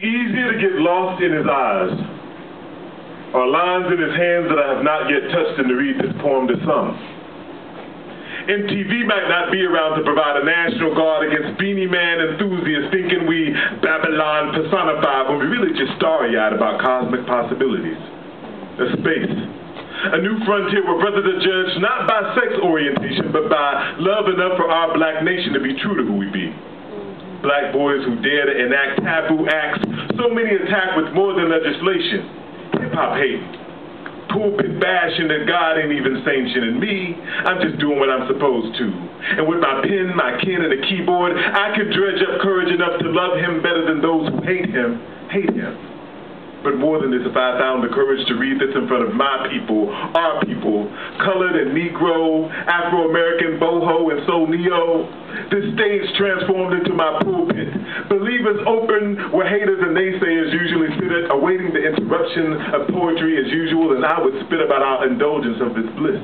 Easier to get lost in his eyes, or lines in his hands that I have not yet touched, and to read this poem to some. MTV might not be around to provide a National Guard against Beanie Man enthusiasts thinking we Babylon personified when we really just starry-eyed about cosmic possibilities. A space. A new frontier where brothers are judged not by sex orientation, but by love enough for our black nation to be true to who we be. Black boys who dare to enact taboo acts, so many attack with more than legislation. Hip-hop hate, pulpit bashing that God ain't even sanctioning me. I'm just doing what I'm supposed to. And with my pen, my kin, and a keyboard, I could dredge up courage enough to love him better than those who hate him. But more than this, if I found the courage to read this in front of my people, our people, colored and Negro, Afro-American, boho, and soul neo, this stage transformed into my pulpit. Believers open where haters and naysayers usually sit at, awaiting the interruption of poetry as usual, and I would spit about our indulgence of this bliss.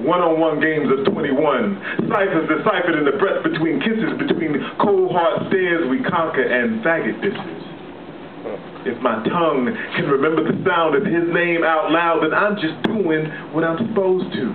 One-on-one games of 21, ciphers deciphered in the breath between kisses, between cold hard stares we conquer, and faggot disses. If my tongue can remember the sound of his name out loud, then I'm just doing what I'm supposed to.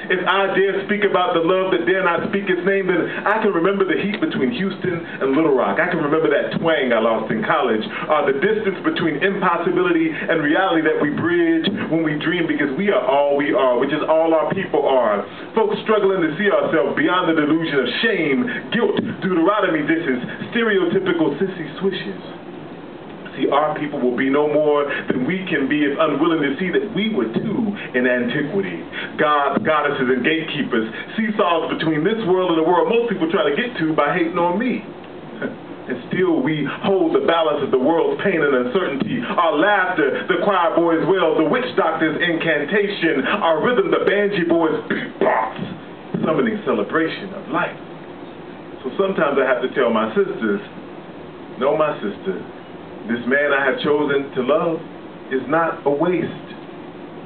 If I dare speak about the love that dare not speak its name, then I can remember the heat between Houston and Little Rock. I can remember that twang I lost in college, or the distance between impossibility and reality that we bridge when we dream, because we are all we are, which is all our people are. Folks struggling to see ourselves beyond the delusion of shame, guilt, Deuteronomy disses, stereotypical sissy swishes. See, our people will be no more than we can be if unwilling to see that we were too in antiquity. Gods, goddesses, and gatekeepers, seesaws between this world and the world most people try to get to by hating on me. And still we hold the balance of the world's pain and uncertainty. Our laughter, the choir boys' wail, the witch doctor's incantation, our rhythm, the banshee boys' beatbox, summoning celebration of life. So sometimes I have to tell my sisters, no, my sister, this man I have chosen to love is not a waste.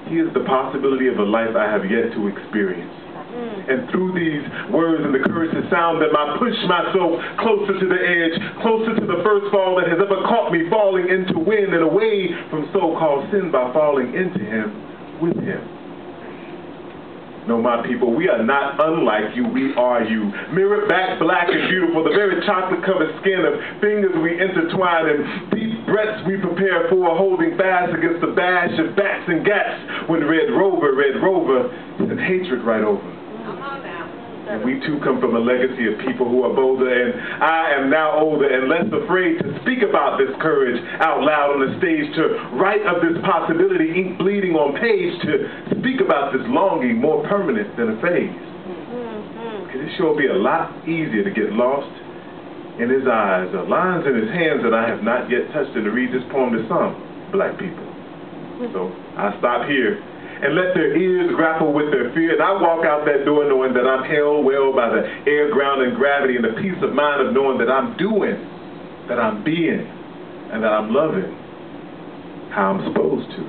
He is the possibility of a life I have yet to experience. And through these words and the courage to sound them, I push myself closer to the edge, closer to the first fall that has ever caught me falling into wind and away from so-called sin by falling into him, with him. No, my people, we are not unlike you, we are you. Mirrored back, black and beautiful, the very chocolate-covered skin of fingers we intertwine and deep breaths we prepare for, holding fast against the bash of bats and gats when Red Rover, sent hatred right over. And we too come from a legacy of people who are bolder, and I am now older and less afraid to speak about this courage out loud on the stage, to write of this possibility, ink bleeding on page, to speak about this longing more permanent than a phase. Because it sure be a lot easier to get lost in his eyes, or lines in his hands that I have not yet touched, and to read this poem to some black people. So I stop here and let their ears grapple with their fear. And I walk out that door knowing that I'm held well by the air, ground, and gravity, and the peace of mind of knowing that I'm doing, that I'm being, and that I'm loving how I'm supposed to.